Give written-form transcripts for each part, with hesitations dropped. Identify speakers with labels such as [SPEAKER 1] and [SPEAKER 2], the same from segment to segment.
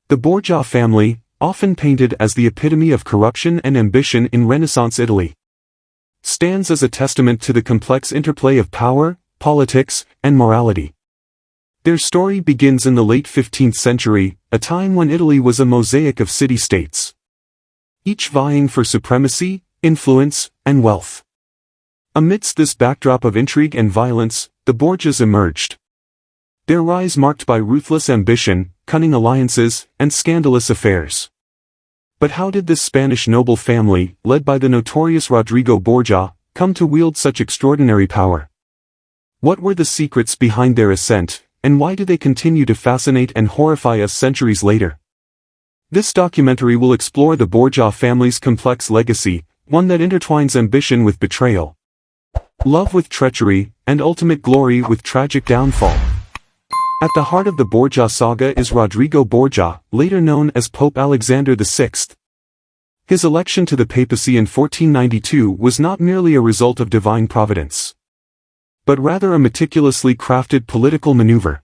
[SPEAKER 1] The Borgia family, often painted as the epitome of corruption and ambition in Renaissance Italy, stands as a testament to the complex interplay of power, politics, and morality. Their story begins in the late 15th century, a time when Italy was a mosaic of city-states, each vying for supremacy, influence, and wealth. Amidst this backdrop of intrigue and violence, the Borgias emerged. Their rise marked by ruthless ambition, cunning alliances, and scandalous affairs. But how did this Spanish noble family, led by the notorious Rodrigo Borgia, come to wield such extraordinary power? What were the secrets behind their ascent, and why do they continue to fascinate and horrify us centuries later? This documentary will explore the Borgia family's complex legacy, one that intertwines ambition with betrayal, love with treachery, and ultimate glory with tragic downfall. At the heart of the Borgia saga is Rodrigo Borgia, later known as Pope Alexander VI. His election to the papacy in 1492 was not merely a result of divine providence, but rather a meticulously crafted political maneuver.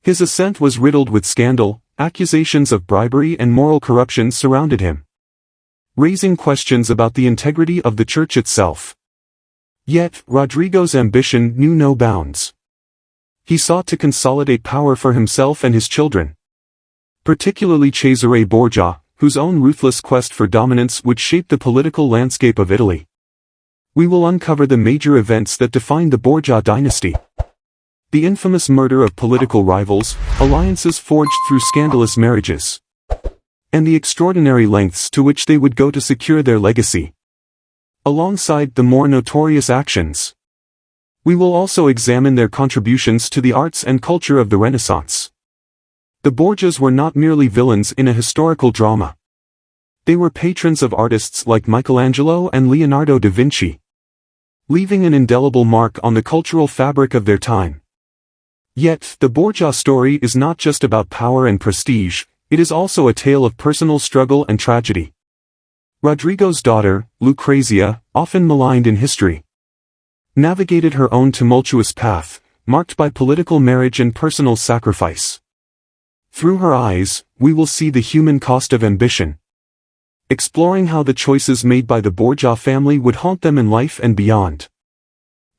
[SPEAKER 1] His ascent was riddled with scandal, accusations of bribery and moral corruption surrounded him, raising questions about the integrity of the church itself. Yet, Rodrigo's ambition knew no bounds. He sought to consolidate power for himself and his children, particularly Cesare Borgia, whose own ruthless quest for dominance would shape the political landscape of Italy. We will uncover the major events that defined the Borgia dynasty. The infamous murder of political rivals, alliances forged through scandalous marriages, and the extraordinary lengths to which they would go to secure their legacy. Alongside the more notorious actions, we will also examine their contributions to the arts and culture of the Renaissance. The Borgias were not merely villains in a historical drama. They were patrons of artists like Michelangelo and Leonardo da Vinci, leaving an indelible mark on the cultural fabric of their time. Yet, the Borgia story is not just about power and prestige, it is also a tale of personal struggle and tragedy. Rodrigo's daughter, Lucrezia, often maligned in history, navigated her own tumultuous path, marked by political marriage and personal sacrifice. Through her eyes, we will see the human cost of ambition, exploring how the choices made by the Borgia family would haunt them in life and beyond.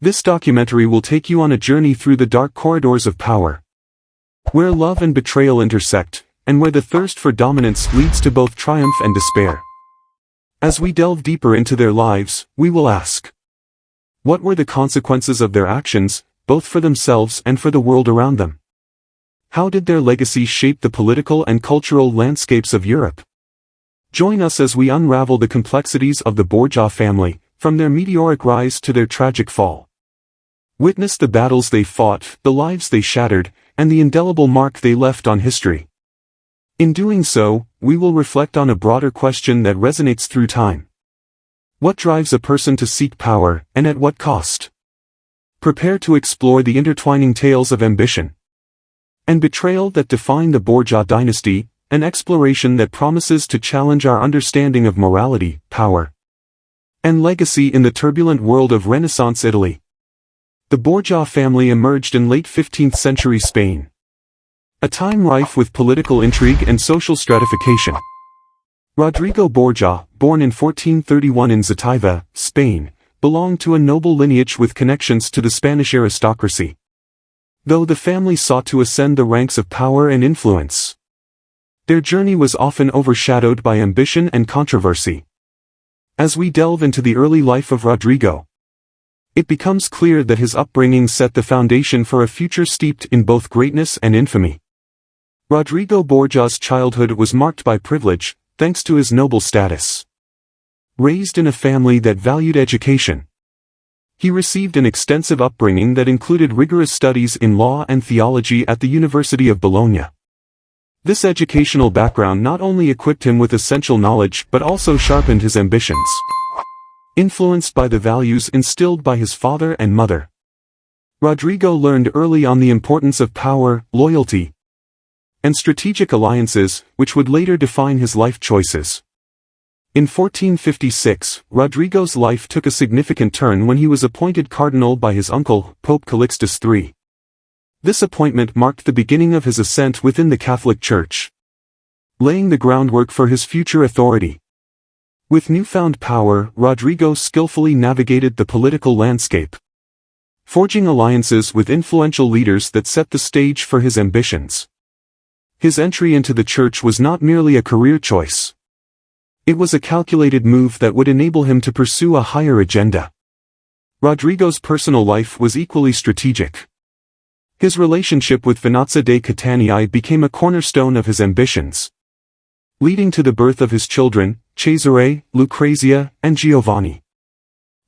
[SPEAKER 1] This documentary will take you on a journey through the dark corridors of power, where love and betrayal intersect, and where the thirst for dominance leads to both triumph and despair. As we delve deeper into their lives, we will ask, what were the consequences of their actions, both for themselves and for the world around them? How did their legacy shape the political and cultural landscapes of Europe? Join us as we unravel the complexities of the Borgia family, from their meteoric rise to their tragic fall. Witness the battles they fought, the lives they shattered, and the indelible mark they left on history. In doing so, we will reflect on a broader question that resonates through time. What drives a person to seek power, and at what cost? Prepare to explore the intertwining tales of ambition and betrayal that define the Borgia dynasty, an exploration that promises to challenge our understanding of morality, power, and legacy in the turbulent world of Renaissance Italy. The Borgia family emerged in late 15th century Spain, a time rife with political intrigue and social stratification. Rodrigo Borgia, born in 1431 in Zataiva, Spain, belonged to a noble lineage with connections to the Spanish aristocracy. Though the family sought to ascend the ranks of power and influence, their journey was often overshadowed by ambition and controversy. As we delve into the early life of Rodrigo, it becomes clear that his upbringing set the foundation for a future steeped in both greatness and infamy. Rodrigo Borgia's childhood was marked by privilege, thanks to his noble status. Raised in a family that valued education, he received an extensive upbringing that included rigorous studies in law and theology at the University of Bologna. This educational background not only equipped him with essential knowledge but also sharpened his ambitions. Influenced by the values instilled by his father and mother, Rodrigo learned early on the importance of power, loyalty, and strategic alliances, which would later define his life choices. In 1456, Rodrigo's life took a significant turn when he was appointed cardinal by his uncle, Pope Calixtus III. This appointment marked the beginning of his ascent within the Catholic Church, laying the groundwork for his future authority. With newfound power, Rodrigo skillfully navigated the political landscape, forging alliances with influential leaders that set the stage for his ambitions. His entry into the church was not merely a career choice. It was a calculated move that would enable him to pursue a higher agenda. Rodrigo's personal life was equally strategic. His relationship with Venanza dei Cattanei became a cornerstone of his ambitions, leading to the birth of his children, Cesare, Lucrezia, and Giovanni.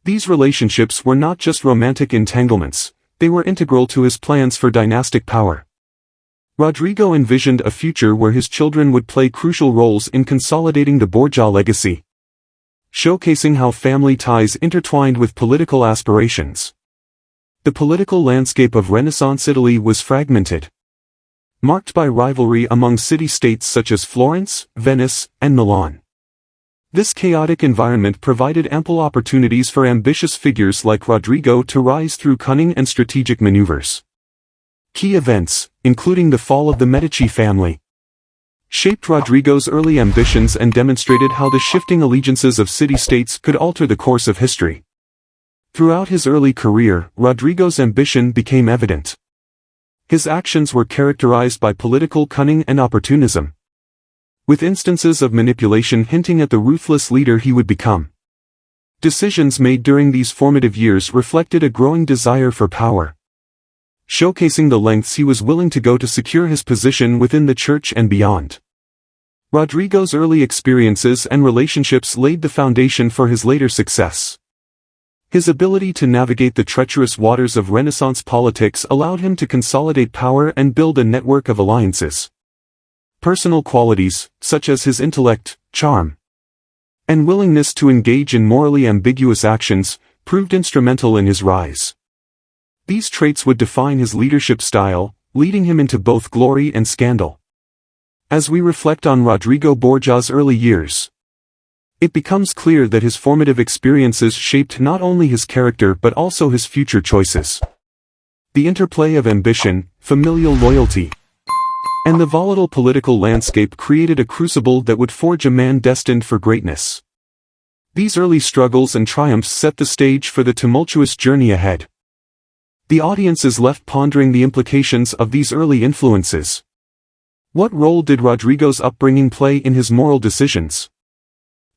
[SPEAKER 1] These relationships were not just romantic entanglements, they were integral to his plans for dynastic power. Rodrigo envisioned a future where his children would play crucial roles in consolidating the Borgia legacy, showcasing how family ties intertwined with political aspirations. The political landscape of Renaissance Italy was fragmented, marked by rivalry among city-states such as Florence, Venice, and Milan. This chaotic environment provided ample opportunities for ambitious figures like Rodrigo to rise through cunning and strategic maneuvers. Key events, including the fall of the Medici family, shaped Rodrigo's early ambitions and demonstrated how the shifting allegiances of city-states could alter the course of history. Throughout his early career, Rodrigo's ambition became evident. His actions were characterized by political cunning and opportunism, with instances of manipulation hinting at the ruthless leader he would become. Decisions made during these formative years reflected a growing desire for power, showcasing the lengths he was willing to go to secure his position within the church and beyond. Rodrigo's early experiences and relationships laid the foundation for his later success. His ability to navigate the treacherous waters of Renaissance politics allowed him to consolidate power and build a network of alliances. Personal qualities, such as his intellect, charm, and willingness to engage in morally ambiguous actions, proved instrumental in his rise. These traits would define his leadership style, leading him into both glory and scandal. As we reflect on Rodrigo Borgia's early years, it becomes clear that his formative experiences shaped not only his character but also his future choices. The interplay of ambition, familial loyalty, and the volatile political landscape created a crucible that would forge a man destined for greatness. These early struggles and triumphs set the stage for the tumultuous journey ahead. The audience is left pondering the implications of these early influences. What role did Rodrigo's upbringing play in his moral decisions?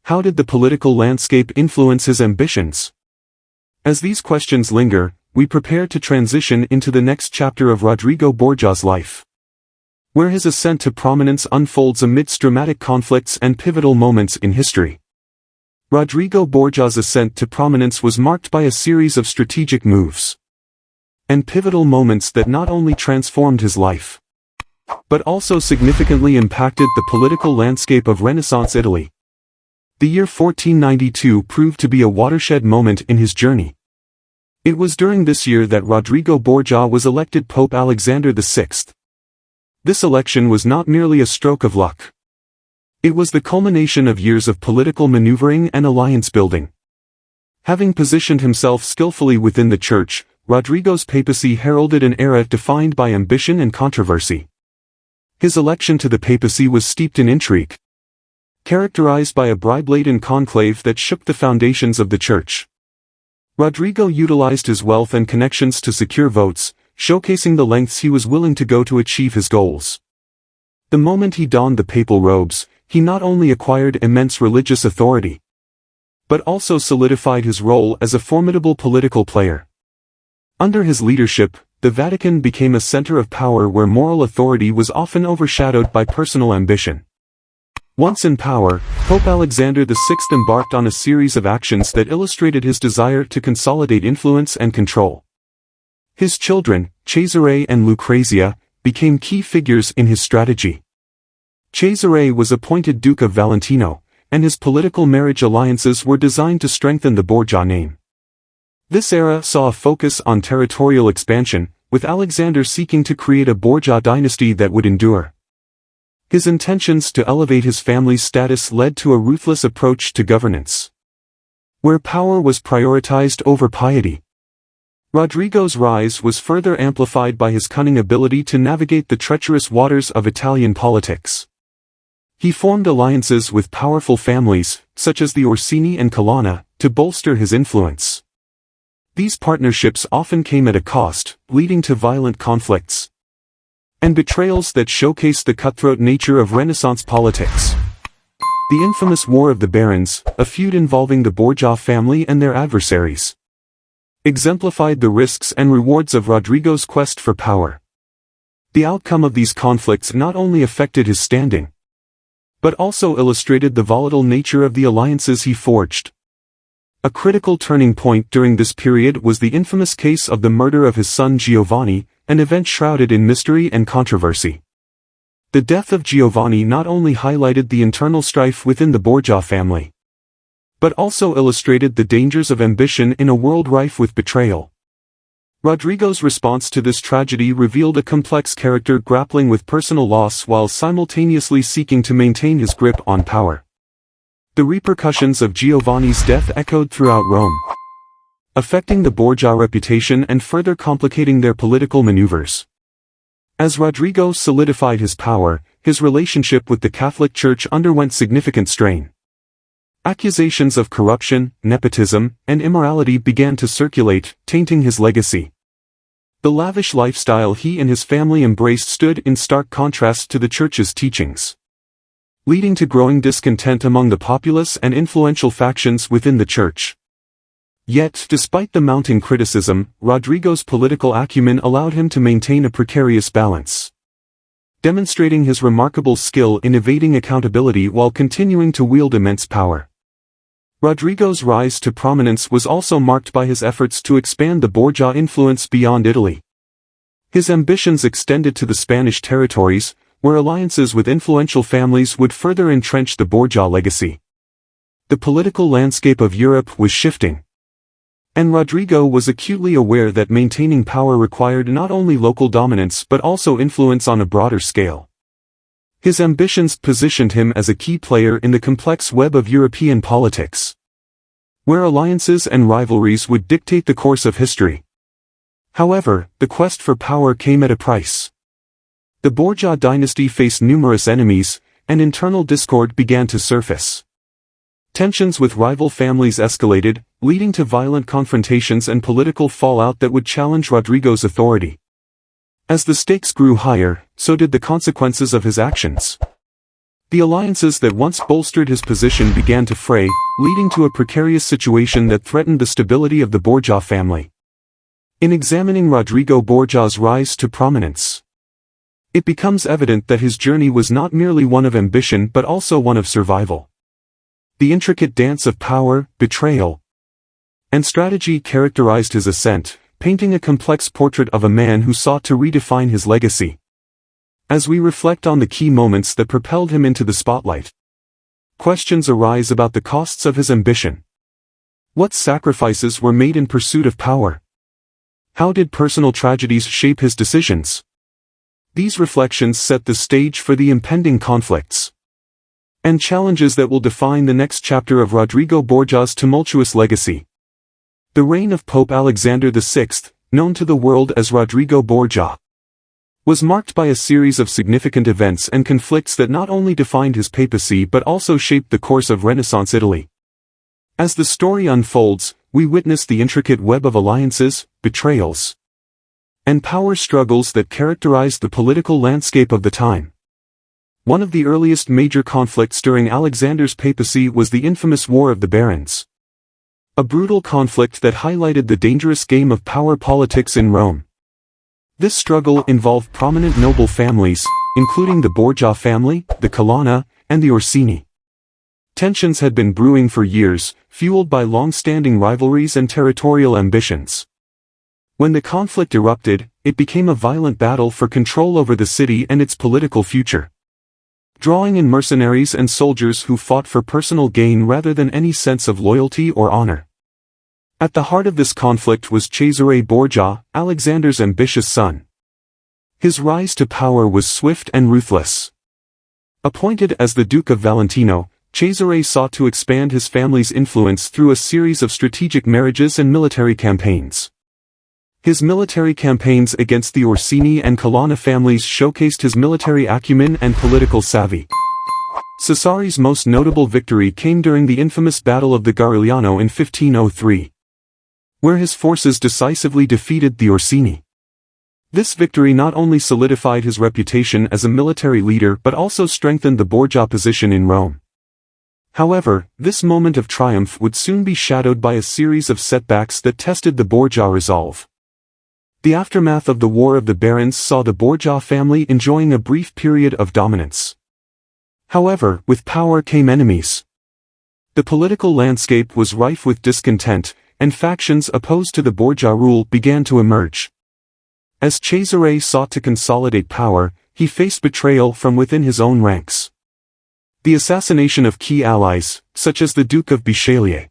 [SPEAKER 1] How did the political landscape influence his ambitions? As these questions linger, we prepare to transition into the next chapter of Rodrigo Borgia's life, where his ascent to prominence unfolds amidst dramatic conflicts and pivotal moments in history. Rodrigo Borgia's ascent to prominence was marked by a series of strategic moves and pivotal moments that not only transformed his life, but also significantly impacted the political landscape of Renaissance Italy. The year 1492 proved to be a watershed moment in his journey. It was during this year that Rodrigo Borgia was elected Pope Alexander VI. This election was not merely a stroke of luck. It was the culmination of years of political maneuvering and alliance building. Having positioned himself skillfully within the church, Rodrigo's papacy heralded an era defined by ambition and controversy. His election to the papacy was steeped in intrigue, characterized by a bribe-laden conclave that shook the foundations of the church. Rodrigo utilized his wealth and connections to secure votes, showcasing the lengths he was willing to go to achieve his goals. The moment he donned the papal robes, he not only acquired immense religious authority, but also solidified his role as a formidable political player. Under his leadership, the Vatican became a center of power where moral authority was often overshadowed by personal ambition. Once in power, Pope Alexander VI embarked on a series of actions that illustrated his desire to consolidate influence and control. His children, Cesare and Lucrezia, became key figures in his strategy. Cesare was appointed Duke of Valentino, and his political marriage alliances were designed to strengthen the Borgia name. This era saw a focus on territorial expansion, with Alexander seeking to create a Borgia dynasty that would endure. His intentions to elevate his family's status led to a ruthless approach to governance, where power was prioritized over piety. Rodrigo's rise was further amplified by his cunning ability to navigate the treacherous waters of Italian politics. He formed alliances with powerful families, such as the Orsini and Colonna, to bolster his influence. These partnerships often came at a cost, leading to violent conflicts and betrayals that showcased the cutthroat nature of Renaissance politics. The infamous War of the Barons, a feud involving the Borgia family and their adversaries, exemplified the risks and rewards of Rodrigo's quest for power. The outcome of these conflicts not only affected his standing, but also illustrated the volatile nature of the alliances he forged. A critical turning point during this period was the infamous case of the murder of his son Giovanni, an event shrouded in mystery and controversy. The death of Giovanni not only highlighted the internal strife within the Borgia family, but also illustrated the dangers of ambition in a world rife with betrayal. Rodrigo's response to this tragedy revealed a complex character grappling with personal loss while simultaneously seeking to maintain his grip on power. The repercussions of Giovanni's death echoed throughout Rome, affecting the Borgia reputation and further complicating their political maneuvers. As Rodrigo solidified his power, his relationship with the Catholic Church underwent significant strain. Accusations of corruption, nepotism, and immorality began to circulate, tainting his legacy. The lavish lifestyle he and his family embraced stood in stark contrast to the Church's teachings, leading to growing discontent among the populace and influential factions within the Church. Yet, despite the mounting criticism, Rodrigo's political acumen allowed him to maintain a precarious balance, demonstrating his remarkable skill in evading accountability while continuing to wield immense power. Rodrigo's rise to prominence was also marked by his efforts to expand the Borgia influence beyond Italy. His ambitions extended to the Spanish territories, where alliances with influential families would further entrench the Borgia legacy. The political landscape of Europe was shifting, and Rodrigo was acutely aware that maintaining power required not only local dominance but also influence on a broader scale. His ambitions positioned him as a key player in the complex web of European politics, where alliances and rivalries would dictate the course of history. However, the quest for power came at a price. The Borgia dynasty faced numerous enemies, and internal discord began to surface. Tensions with rival families escalated, leading to violent confrontations and political fallout that would challenge Rodrigo's authority. As the stakes grew higher, so did the consequences of his actions. The alliances that once bolstered his position began to fray, leading to a precarious situation that threatened the stability of the Borgia family. In examining Rodrigo Borgia's rise to prominence, it becomes evident that his journey was not merely one of ambition but also one of survival. The intricate dance of power, betrayal, and strategy characterized his ascent, painting a complex portrait of a man who sought to redefine his legacy. As we reflect on the key moments that propelled him into the spotlight, questions arise about the costs of his ambition. What sacrifices were made in pursuit of power? How did personal tragedies shape his decisions? These reflections set the stage for the impending conflicts and challenges that will define the next chapter of Rodrigo Borgia's tumultuous legacy. The reign of Pope Alexander VI, known to the world as Rodrigo Borgia, was marked by a series of significant events and conflicts that not only defined his papacy but also shaped the course of Renaissance Italy. As the story unfolds, we witness the intricate web of alliances, betrayals, and power struggles that characterized the political landscape of the time. One of the earliest major conflicts during Alexander's papacy was the infamous War of the Barons, a brutal conflict that highlighted the dangerous game of power politics in Rome. This struggle involved prominent noble families, including the Borgia family, the Colonna, and the Orsini. Tensions had been brewing for years, fueled by long-standing rivalries and territorial ambitions. When the conflict erupted, it became a violent battle for control over the city and its political future, drawing in mercenaries and soldiers who fought for personal gain rather than any sense of loyalty or honor. At the heart of this conflict was Cesare Borgia, Alexander's ambitious son. His rise to power was swift and ruthless. Appointed as the Duke of Valentino, Cesare sought to expand his family's influence through a series of strategic marriages and military campaigns. His military campaigns against the Orsini and Colonna families showcased his military acumen and political savvy. Cesare's most notable victory came during the infamous Battle of the Garigliano in 1503, where his forces decisively defeated the Orsini. This victory not only solidified his reputation as a military leader but also strengthened the Borgia position in Rome. However, this moment of triumph would soon be shadowed by a series of setbacks that tested the Borgia resolve. The aftermath of the War of the Barons saw the Borgia family enjoying a brief period of dominance. However, with power came enemies. The political landscape was rife with discontent, and factions opposed to the Borgia rule began to emerge. As Cesare sought to consolidate power, he faced betrayal from within his own ranks. The assassination of key allies, such as the Duke of Bisceglie,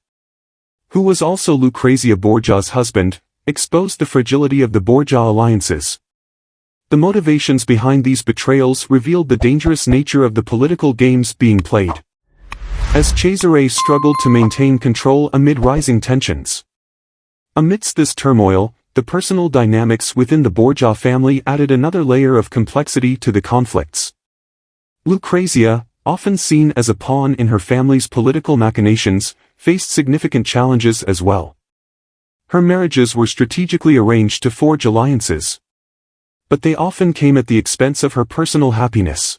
[SPEAKER 1] who was also Lucrezia Borgia's husband, exposed the fragility of the Borgia alliances. The motivations behind these betrayals revealed the dangerous nature of the political games being played, as Cesare struggled to maintain control amid rising tensions. Amidst this turmoil, the personal dynamics within the Borgia family added another layer of complexity to the conflicts. Lucrezia, often seen as a pawn in her family's political machinations, faced significant challenges as well. Her marriages were strategically arranged to forge alliances, but they often came at the expense of her personal happiness.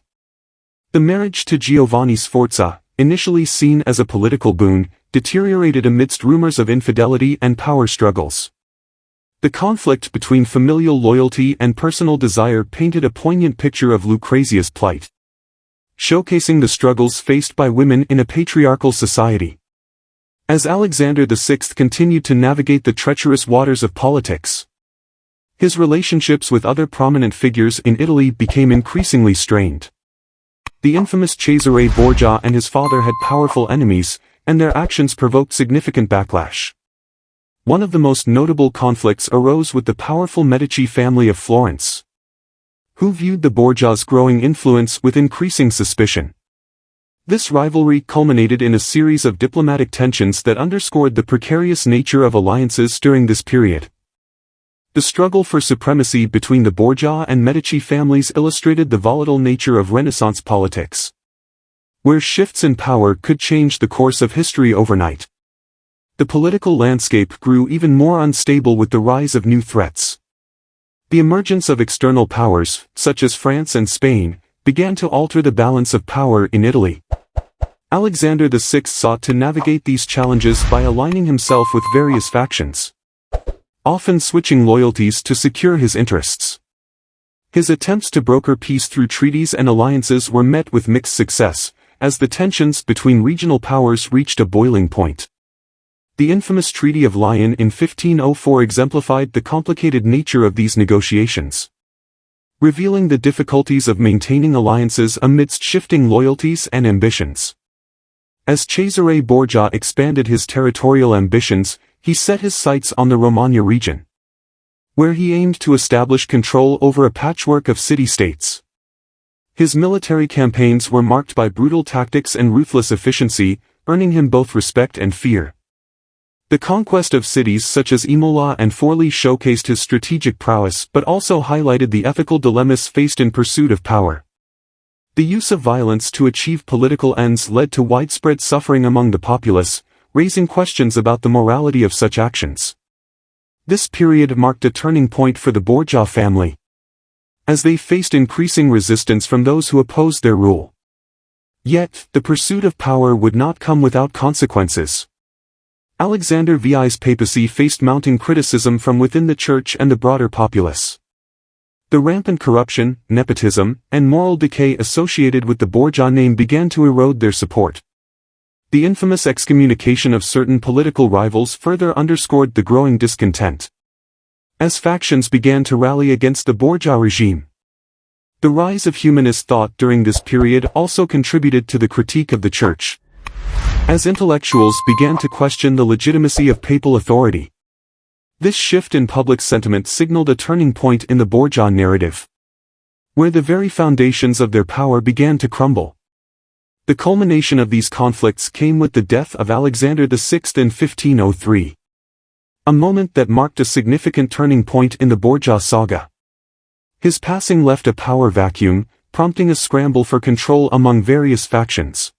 [SPEAKER 1] The marriage to Giovanni Sforza, initially seen as a political boon, deteriorated amidst rumors of infidelity and power struggles. The conflict between familial loyalty and personal desire painted a poignant picture of Lucrezia's plight, showcasing the struggles faced by women in a patriarchal society. As Alexander VI continued to navigate the treacherous waters of politics, his relationships with other prominent figures in Italy became increasingly strained. The infamous Cesare Borgia and his father had powerful enemies, and their actions provoked significant backlash. One of the most notable conflicts arose with the powerful Medici family of Florence, who viewed the Borgias' growing influence with increasing suspicion. This rivalry culminated in a series of diplomatic tensions that underscored the precarious nature of alliances during this period. The struggle for supremacy between the Borgia and Medici families illustrated the volatile nature of Renaissance politics, where shifts in power could change the course of history overnight. The political landscape grew even more unstable with the rise of new threats. The emergence of external powers, such as France and Spain, began to alter the balance of power in Italy. Alexander VI sought to navigate these challenges by aligning himself with various factions, often switching loyalties to secure his interests. His attempts to broker peace through treaties and alliances were met with mixed success, as the tensions between regional powers reached a boiling point. The infamous Treaty of Lyon in 1504 exemplified the complicated nature of these negotiations, revealing the difficulties of maintaining alliances amidst shifting loyalties and ambitions. As Cesare Borgia expanded his territorial ambitions, he set his sights on the Romagna region, where he aimed to establish control over a patchwork of city-states. His military campaigns were marked by brutal tactics and ruthless efficiency, earning him both respect and fear. The conquest of cities such as Imola and Forlì showcased his strategic prowess but also highlighted the ethical dilemmas faced in pursuit of power. The use of violence to achieve political ends led to widespread suffering among the populace, raising questions about the morality of such actions. This period marked a turning point for the Borgia family, as they faced increasing resistance from those who opposed their rule. Yet, the pursuit of power would not come without consequences. Alexander VI's papacy faced mounting criticism from within the church and the broader populace. The rampant corruption, nepotism, and moral decay associated with the Borgia name began to erode their support. The infamous excommunication of certain political rivals further underscored the growing discontent, as factions began to rally against the Borgia regime. The rise of humanist thought during this period also contributed to the critique of the church, as intellectuals began to question the legitimacy of papal authority. This shift in public sentiment signaled a turning point in the Borgia narrative, where the very foundations of their power began to crumble. The culmination of these conflicts came with the death of Alexander VI in 1503, a moment that marked a significant turning point in the Borgia saga. His passing left a power vacuum, prompting a scramble for control among various factions.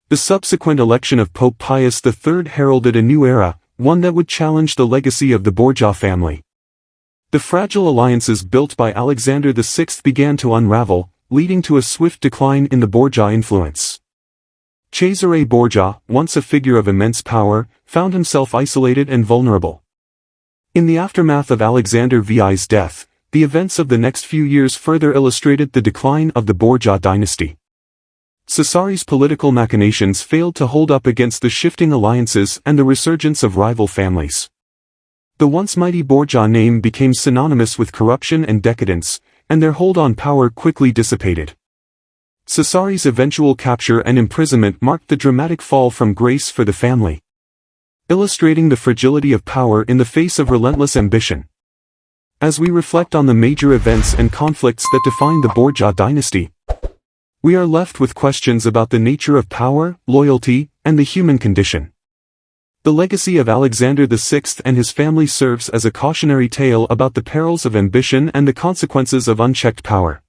[SPEAKER 1] The subsequent election of Pope Pius III heralded a new era, one that would challenge the legacy of the Borgia family. The fragile alliances built by Alexander VI began to unravel, leading to a swift decline in the Borgia influence. Cesare Borgia, once a figure of immense power, found himself isolated and vulnerable. In the aftermath of Alexander VI's death, the events of the next few years further illustrated the decline of the Borgia dynasty. Cesare's political machinations failed to hold up against the shifting alliances and the resurgence of rival families. The once mighty Borgia name became synonymous with corruption and decadence, and their hold on power quickly dissipated. Cesare's eventual capture and imprisonment marked the dramatic fall from grace for the family, illustrating the fragility of power in the face of relentless ambition. As we reflect on the major events and conflicts that define the Borgia dynasty, we are left with questions about the nature of power, loyalty, and the human condition. The legacy of Alexander VI and his family serves as a cautionary tale about the perils of ambition and the consequences of unchecked power.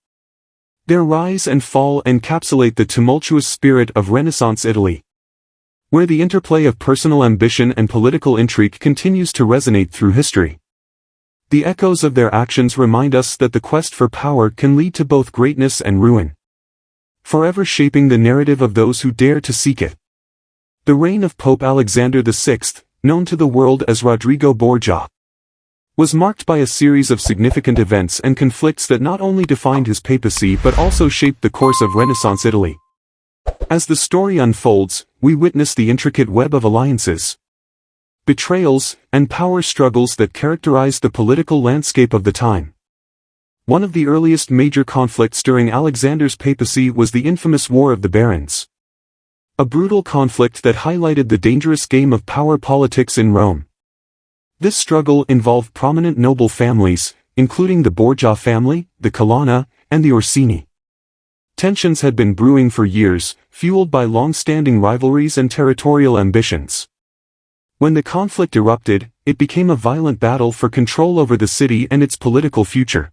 [SPEAKER 1] Their rise and fall encapsulate the tumultuous spirit of Renaissance Italy, where the interplay of personal ambition and political intrigue continues to resonate through history. The echoes of their actions remind us that the quest for power can lead to both greatness and ruin, forever shaping the narrative of those who dare to seek it. The reign of Pope Alexander VI, known to the world as Rodrigo Borgia, was marked by a series of significant events and conflicts that not only defined his papacy but also shaped the course of Renaissance Italy. As the story unfolds, we witness the intricate web of alliances, betrayals, and power struggles that characterized the political landscape of the time. One of the earliest major conflicts during Alexander's papacy was the infamous War of the Barons, a brutal conflict that highlighted the dangerous game of power politics in Rome. This struggle involved prominent noble families, including the Borgia family, the Colonna, and the Orsini. Tensions had been brewing for years, fueled by long-standing rivalries and territorial ambitions. When the conflict erupted, it became a violent battle for control over the city and its political future,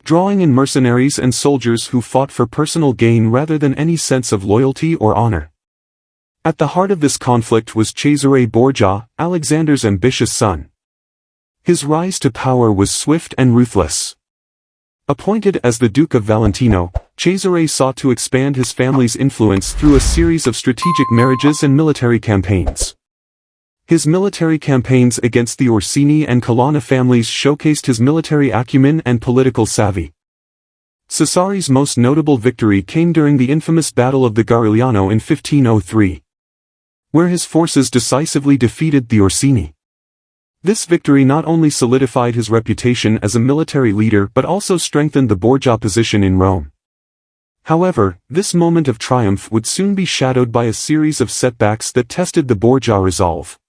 [SPEAKER 1] drawing in mercenaries and soldiers who fought for personal gain rather than any sense of loyalty or honor. At the heart of this conflict was Cesare Borgia, Alexander's ambitious son. His rise to power was swift and ruthless. Appointed as the Duke of Valentino, Cesare sought to expand his family's influence through a series of strategic marriages and military campaigns. His military campaigns against the Orsini and Colonna families showcased his military acumen and political savvy. Cesare's most notable victory came during the infamous Battle of the Garigliano in 1503, where his forces decisively defeated the Orsini. This victory not only solidified his reputation as a military leader but also strengthened the Borgia position in Rome. However, this moment of triumph would soon be shadowed by a series of setbacks that tested the Borgia resolve.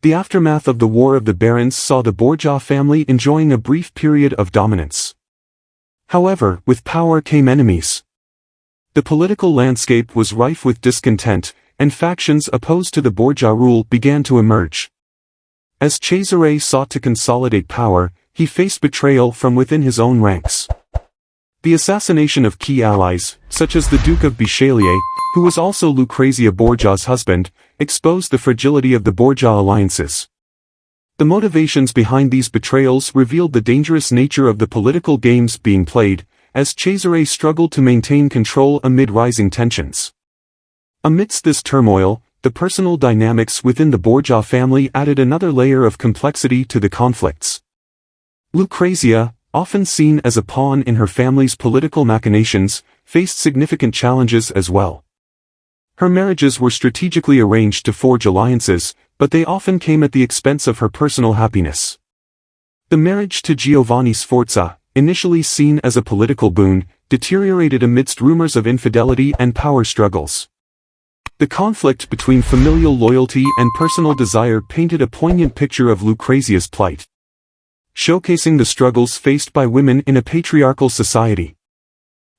[SPEAKER 1] The aftermath of the War of the Barons saw the Borgia family enjoying a brief period of dominance. However, with power came enemies. The political landscape was rife with discontent, and factions opposed to the Borgia rule began to emerge. As Cesare sought to consolidate power, he faced betrayal from within his own ranks. The assassination of key allies, such as the Duke of Bisceglie, who was also Lucrezia Borgia's husband, exposed the fragility of the Borgia alliances. The motivations behind these betrayals revealed the dangerous nature of the political games being played, as Cesare struggled to maintain control amid rising tensions. Amidst this turmoil, the personal dynamics within the Borgia family added another layer of complexity to the conflicts. Lucrezia, often seen as a pawn in her family's political machinations, faced significant challenges as well. Her marriages were strategically arranged to forge alliances, but they often came at the expense of her personal happiness. The marriage to Giovanni Sforza, initially seen as a political boon, deteriorated amidst rumors of infidelity and power struggles. The conflict between familial loyalty and personal desire painted a poignant picture of Lucrezia's plight, showcasing the struggles faced by women in a patriarchal society.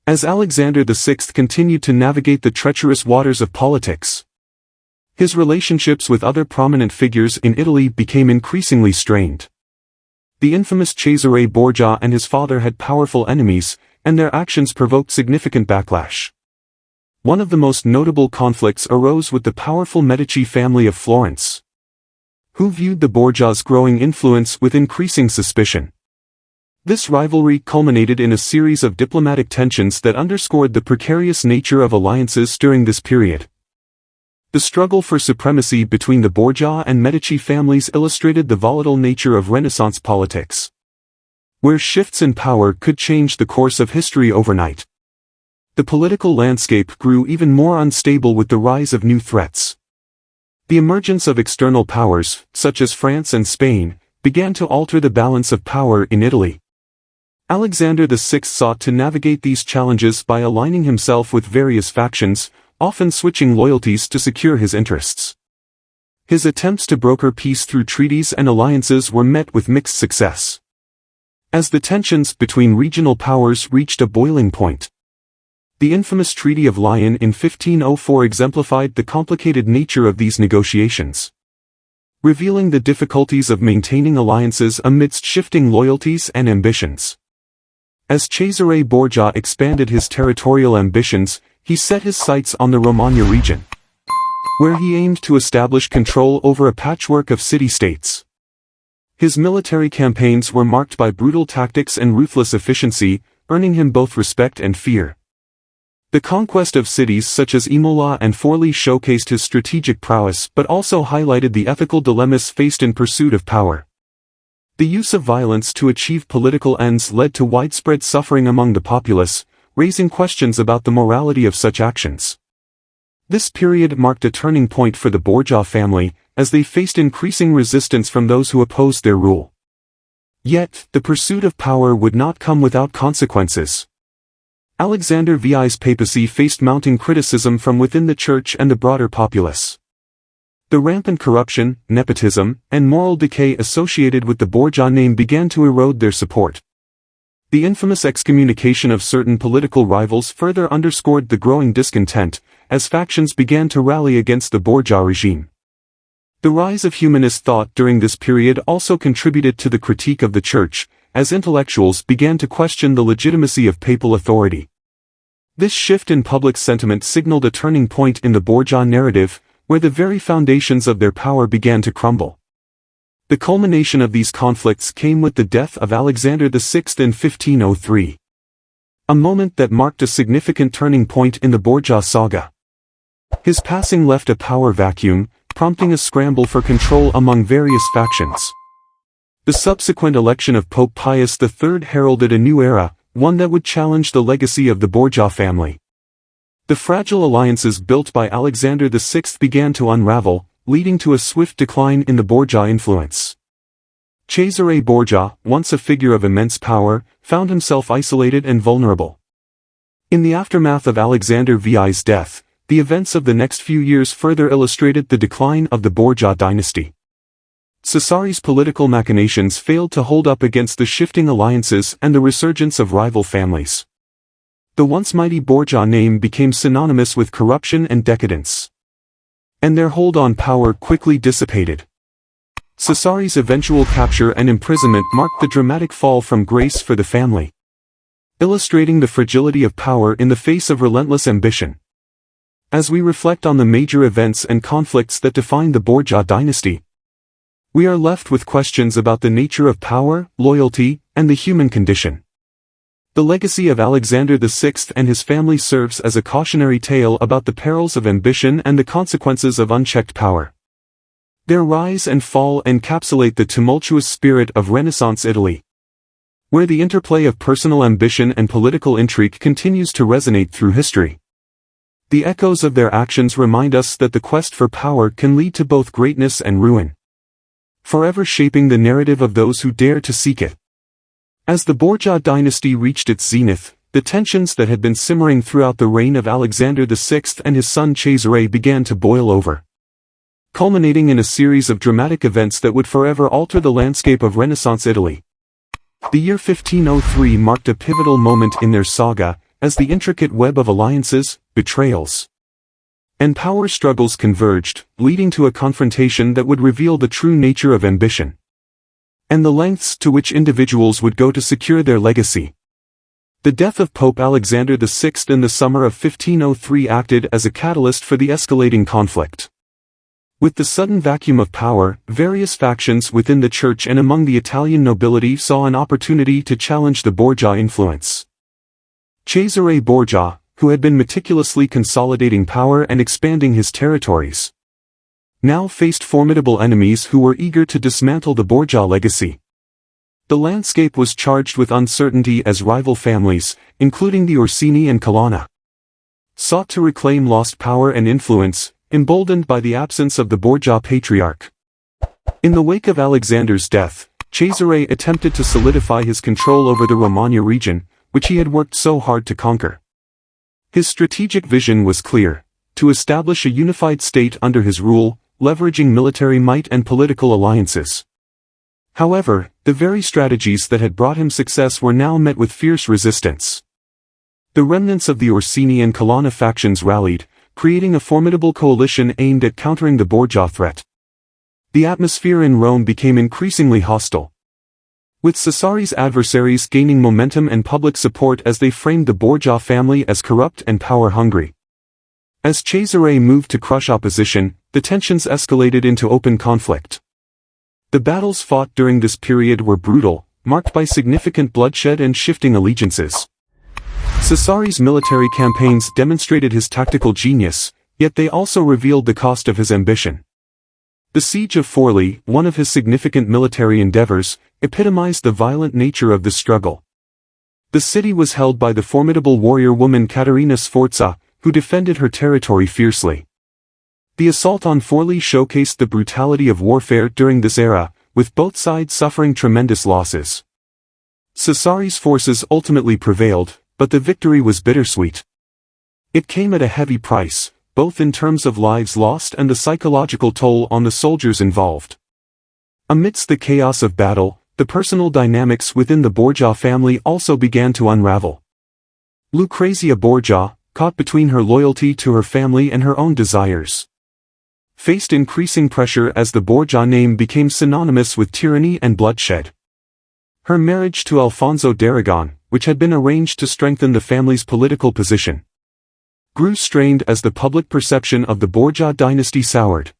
[SPEAKER 1] As Alexander VI continued to navigate the treacherous waters of politics, his relationships with other prominent figures in Italy became increasingly strained. The infamous Cesare Borgia and his father had powerful enemies, and their actions provoked significant backlash. One of the most notable conflicts arose with the powerful Medici family of Florence, who viewed the Borgias' growing influence with increasing suspicion. This rivalry culminated in a series of diplomatic tensions that underscored the precarious nature of alliances during this period. The struggle for supremacy between the Borgia and Medici families illustrated the volatile nature of Renaissance politics, where shifts in power could change the course of history overnight. The political landscape grew even more unstable with the rise of new threats. The emergence of external powers, such as France and Spain, began to alter the balance of power in Italy. Alexander VI sought to navigate these challenges by aligning himself with various factions, often switching loyalties to secure his interests. His attempts to broker peace through treaties and alliances were met with mixed success. As the tensions between regional powers reached a boiling point, the infamous Treaty of Lyon in 1504 exemplified the complicated nature of these negotiations, revealing the difficulties of maintaining alliances amidst shifting loyalties and ambitions. As Cesare Borgia expanded his territorial ambitions, he set his sights on the Romagna region, where he aimed to establish control over a patchwork of city-states. His military campaigns were marked by brutal tactics and ruthless efficiency, earning him both respect and fear. The conquest of cities such as Imola and Forlì showcased his strategic prowess but also highlighted the ethical dilemmas faced in pursuit of power. The use of violence to achieve political ends led to widespread suffering among the populace, raising questions about the morality of such actions. This period marked a turning point for the Borgia family, as they faced increasing resistance from those who opposed their rule. Yet, the pursuit of power would not come without consequences. Alexander VI's papacy faced mounting criticism from within the church and the broader populace. The rampant corruption, nepotism, and moral decay associated with the Borgia name began to erode their support. The infamous excommunication of certain political rivals further underscored the growing discontent, as factions began to rally against the Borgia regime. The rise of humanist thought during this period also contributed to the critique of the church, as intellectuals began to question the legitimacy of papal authority. This shift in public sentiment signaled a turning point in the Borgia narrative, where the very foundations of their power began to crumble. The culmination of these conflicts came with the death of Alexander VI in 1503. A moment that marked a significant turning point in the Borgia saga. His passing left a power vacuum, prompting a scramble for control among various factions. The subsequent election of Pope Pius III heralded a new era, one that would challenge the legacy of the Borgia family. The fragile alliances built by Alexander VI began to unravel, leading to a swift decline in the Borgia influence. Cesare Borgia, once a figure of immense power, found himself isolated and vulnerable. In the aftermath of Alexander VI's death, the events of the next few years further illustrated the decline of the Borgia dynasty. Cesare's political machinations failed to hold up against the shifting alliances and the resurgence of rival families. The once mighty Borgia name became synonymous with corruption and decadence, and their hold on power quickly dissipated. Cesare's eventual capture and imprisonment marked the dramatic fall from grace for the family, illustrating the fragility of power in the face of relentless ambition. As we reflect on the major events and conflicts that define the Borgia dynasty, we are left with questions about the nature of power, loyalty, and the human condition. The legacy of Alexander VI and his family serves as a cautionary tale about the perils of ambition and the consequences of unchecked power. Their rise and fall encapsulate the tumultuous spirit of Renaissance Italy, where the interplay of personal ambition and political intrigue continues to resonate through history. The echoes of their actions remind us that the quest for power can lead to both greatness and ruin, forever shaping the narrative of those who dare to seek it. As the Borgia dynasty reached its zenith, the tensions that had been simmering throughout the reign of Alexander VI and his son Cesare began to boil over, culminating in a series of dramatic events that would forever alter the landscape of Renaissance Italy. The year 1503 marked a pivotal moment in their saga, as the intricate web of alliances, betrayals, and power struggles converged, leading to a confrontation that would reveal the true nature of ambition, and the lengths to which individuals would go to secure their legacy. The death of Pope Alexander VI in the summer of 1503 acted as a catalyst for the escalating conflict. With the sudden vacuum of power, various factions within the church and among the Italian nobility saw an opportunity to challenge the Borgia influence. Cesare Borgia, who had been meticulously consolidating power and expanding his territories, now faced formidable enemies who were eager to dismantle the Borgia legacy. The landscape was charged with uncertainty as rival families, including the Orsini and Colonna, sought to reclaim lost power and influence, emboldened by the absence of the Borgia patriarch. In the wake of Alexander's death, Cesare attempted to solidify his control over the Romagna region, which he had worked so hard to conquer. His strategic vision was clear: to establish a unified state under his rule, leveraging military might and political alliances. However, the very strategies that had brought him success were now met with fierce resistance. The remnants of the Orsini and Colonna factions rallied, creating a formidable coalition aimed at countering the Borgia threat. The atmosphere in Rome became increasingly hostile, with Cesare's adversaries gaining momentum and public support as they framed the Borgia family as corrupt and power-hungry. As Cesare moved to crush opposition, the tensions escalated into open conflict. The battles fought during this period were brutal, marked by significant bloodshed and shifting allegiances. Cesare's military campaigns demonstrated his tactical genius, yet they also revealed the cost of his ambition. The siege of Forli, one of his significant military endeavors, epitomized the violent nature of this struggle. The city was held by the formidable warrior woman Caterina Sforza, who defended her territory fiercely. The assault on Forli showcased the brutality of warfare during this era, with both sides suffering tremendous losses. Cesare's forces ultimately prevailed, but the victory was bittersweet. It came at a heavy price, both in terms of lives lost and the psychological toll on the soldiers involved. Amidst the chaos of battle, the personal dynamics within the Borgia family also began to unravel. Lucrezia Borgia, caught between her loyalty to her family and her own desires, faced increasing pressure as the Borgia name became synonymous with tyranny and bloodshed. Her marriage to Alfonso d'Aragon, which had been arranged to strengthen the family's political position, grew strained as the public perception of the Borgia dynasty soured.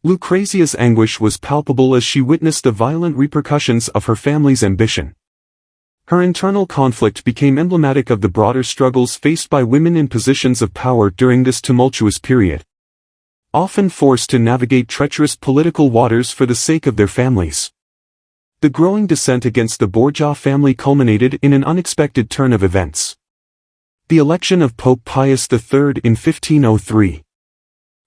[SPEAKER 1] Lucrezia's anguish was palpable as she witnessed the violent repercussions of her family's ambition. Her internal conflict became emblematic of the broader struggles faced by women in positions of power during this tumultuous period, often forced to navigate treacherous political waters for the sake of their families. The growing dissent against the Borgia family culminated in an unexpected turn of events: the election of Pope Pius III in 1503.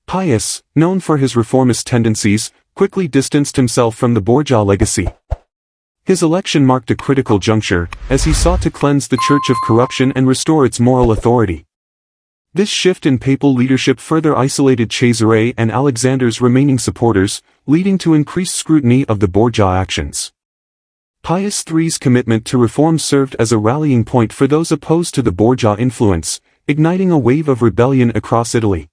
[SPEAKER 1] Pius, known for his reformist tendencies, quickly distanced himself from the Borgia legacy. His election marked a critical juncture, as he sought to cleanse the Church of corruption and restore its moral authority. This shift in papal leadership further isolated Cesare and Alexander's remaining supporters, leading to increased scrutiny of the Borgia actions. Pius III's commitment to reform served as a rallying point for those opposed to the Borgia influence, igniting a wave of rebellion across Italy.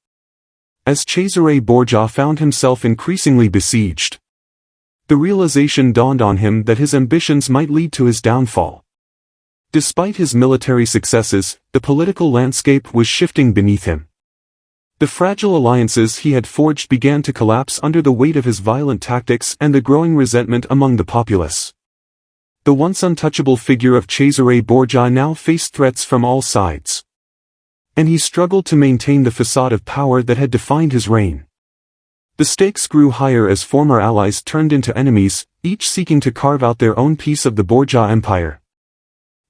[SPEAKER 1] As Cesare Borgia found himself increasingly besieged, the realization dawned on him that his ambitions might lead to his downfall. Despite his military successes, the political landscape was shifting beneath him. The fragile alliances he had forged began to collapse under the weight of his violent tactics and the growing resentment among the populace. The once untouchable figure of Cesare Borgia now faced threats from all sides, and he struggled to maintain the facade of power that had defined his reign. The stakes grew higher as former allies turned into enemies, each seeking to carve out their own piece of the Borgia empire.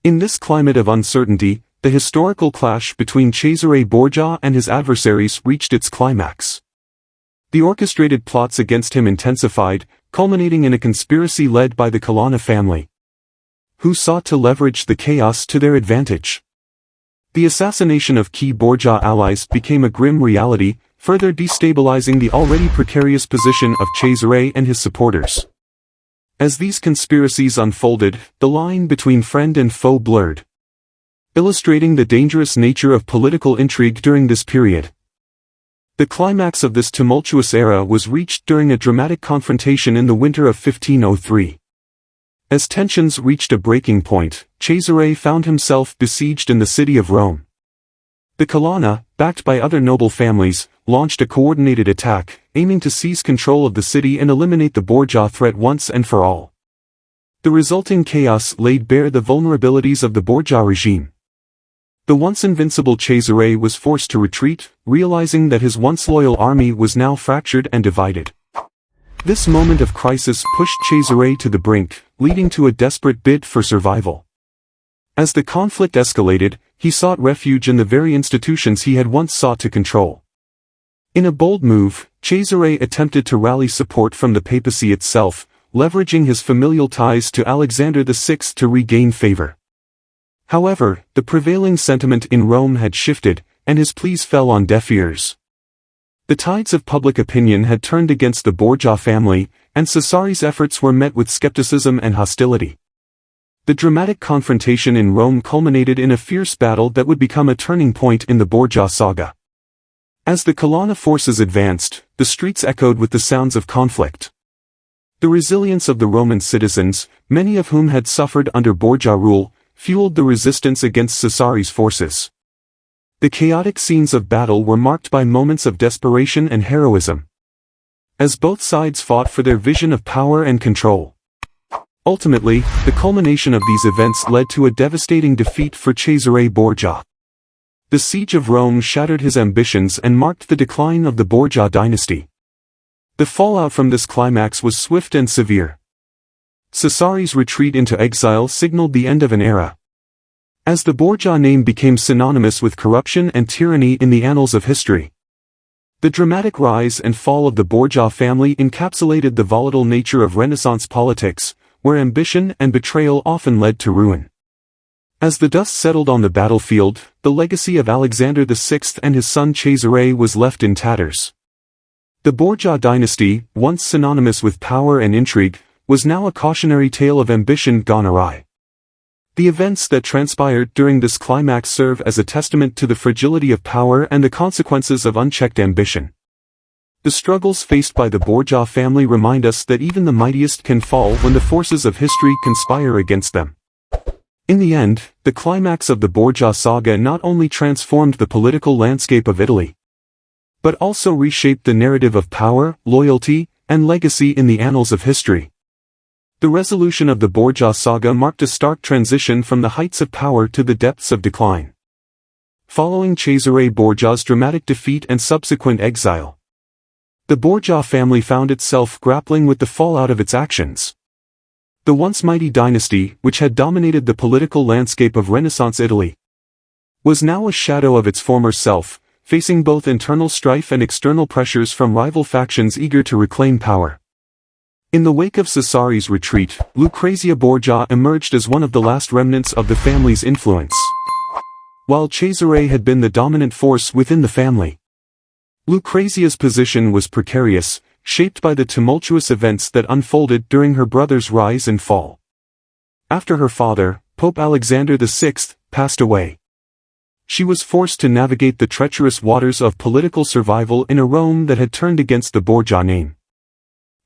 [SPEAKER 1] In this climate of uncertainty, the historical clash between Cesare Borgia and his adversaries reached its climax. The orchestrated plots against him intensified, culminating in a conspiracy led by the Colonna family, who sought to leverage the chaos to their advantage. The assassination of key Borgia allies became a grim reality, further destabilizing the already precarious position of Cesare and his supporters. As these conspiracies unfolded, the line between friend and foe blurred, illustrating the dangerous nature of political intrigue during this period. The climax of this tumultuous era was reached during a dramatic confrontation in the winter of 1503. As tensions reached a breaking point, Cesare found himself besieged in the city of Rome. The Colonna, backed by other noble families, launched a coordinated attack, aiming to seize control of the city and eliminate the Borgia threat once and for all. The resulting chaos laid bare the vulnerabilities of the Borgia regime. The once invincible Cesare was forced to retreat, realizing that his once loyal army was now fractured and divided. This moment of crisis pushed Cesare to the brink, leading to a desperate bid for survival. As the conflict escalated, he sought refuge in the very institutions he had once sought to control. In a bold move, Cesare attempted to rally support from the papacy itself, leveraging his familial ties to Alexander VI to regain favor. However, the prevailing sentiment in Rome had shifted, and his pleas fell on deaf ears. The tides of public opinion had turned against the Borgia family, and Cesare's efforts were met with skepticism and hostility. The dramatic confrontation in Rome culminated in a fierce battle that would become a turning point in the Borgia saga. As the Colonna forces advanced, the streets echoed with the sounds of conflict. The resilience of the Roman citizens, many of whom had suffered under Borgia rule, fueled the resistance against Cesare's forces. The chaotic scenes of battle were marked by moments of desperation and heroism, as both sides fought for their vision of power and control. Ultimately, the culmination of these events led to a devastating defeat for Cesare Borgia. The siege of Rome shattered his ambitions and marked the decline of the Borgia dynasty. The fallout from this climax was swift and severe. Cesare's retreat into exile signaled the end of an era, as the Borgia name became synonymous with corruption and tyranny in the annals of history. The dramatic rise and fall of the Borgia family encapsulated the volatile nature of Renaissance politics, where ambition and betrayal often led to ruin. As the dust settled on the battlefield, the legacy of Alexander VI and his son Cesare was left in tatters. The Borgia dynasty, once synonymous with power and intrigue, was now a cautionary tale of ambition gone awry. The events that transpired during this climax serve as a testament to the fragility of power and the consequences of unchecked ambition. The struggles faced by the Borgia family remind us that even the mightiest can fall when the forces of history conspire against them. In the end, the climax of the Borgia saga not only transformed the political landscape of Italy, but also reshaped the narrative of power, loyalty, and legacy in the annals of history. The resolution of the Borgia saga marked a stark transition from the heights of power to the depths of decline. Following Cesare Borgia's dramatic defeat and subsequent exile, the Borgia family found itself grappling with the fallout of its actions. The once mighty dynasty, which had dominated the political landscape of Renaissance Italy, was now a shadow of its former self, facing both internal strife and external pressures from rival factions eager to reclaim power. In the wake of Cesare's retreat, Lucrezia Borgia emerged as one of the last remnants of the family's influence, while Cesare had been the dominant force within the family. Lucrezia's position was precarious, shaped by the tumultuous events that unfolded during her brother's rise and fall. After her father, Pope Alexander VI, passed away, she was forced to navigate the treacherous waters of political survival in a Rome that had turned against the Borgia name.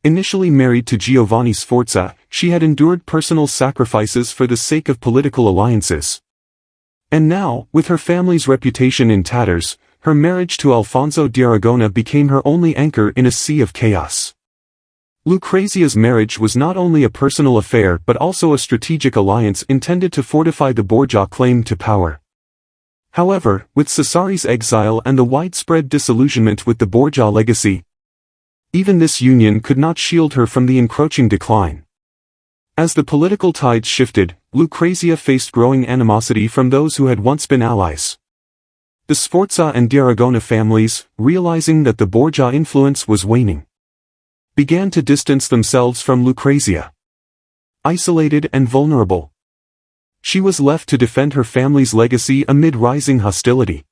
[SPEAKER 1] Initially married to Giovanni Sforza, she had endured personal sacrifices for the sake of political alliances. And now, with her family's reputation in tatters, her marriage to Alfonso d'Aragona became her only anchor in a sea of chaos. Lucrezia's marriage was not only a personal affair but also a strategic alliance intended to fortify the Borgia claim to power. However, with Cesare's exile and the widespread disillusionment with the Borgia legacy, even this union could not shield her from the encroaching decline. As the political tides shifted, Lucrezia faced growing animosity from those who had once been allies. The Sforza and d'Aragona families, realizing that the Borgia influence was waning, began to distance themselves from Lucrezia. Isolated and vulnerable, she was left to defend her family's legacy amid rising hostility.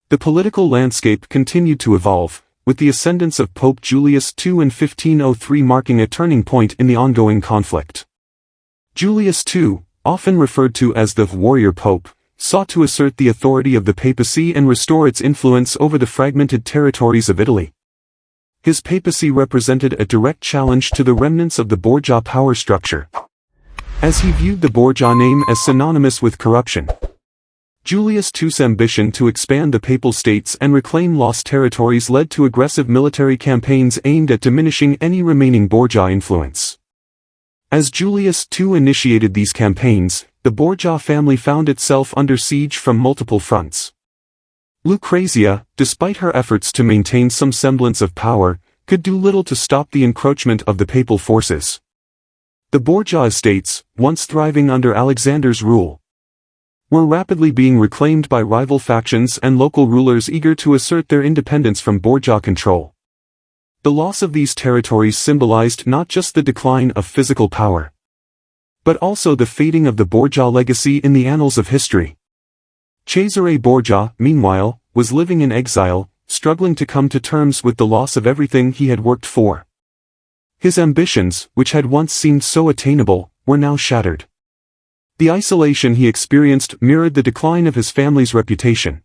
[SPEAKER 1] The political landscape continued to evolve, with the ascendance of Pope Julius II in 1503 marking a turning point in the ongoing conflict. Julius II, often referred to as the warrior pope, sought to assert the authority of the papacy and restore its influence over the fragmented territories of Italy. His papacy represented a direct challenge to the remnants of the Borgia power structure. as he viewed the Borgia name as synonymous with corruption. Julius II's ambition to expand the Papal States and reclaim lost territories led to aggressive military campaigns aimed at diminishing any remaining Borgia influence. As Julius II initiated these campaigns, the Borgia family found itself under siege from multiple fronts. Lucrezia, despite her efforts to maintain some semblance of power, could do little to stop the encroachment of the papal forces. The Borgia estates, once thriving under Alexander's rule, were rapidly being reclaimed by rival factions and local rulers eager to assert their independence from Borgia control. The loss of these territories symbolized not just the decline of physical power, but also the fading of the Borgia legacy in the annals of history. Cesare Borgia, meanwhile, was living in exile, struggling to come to terms with the loss of everything he had worked for. His ambitions, which had once seemed so attainable, were now shattered. The isolation he experienced mirrored the decline of his family's reputation.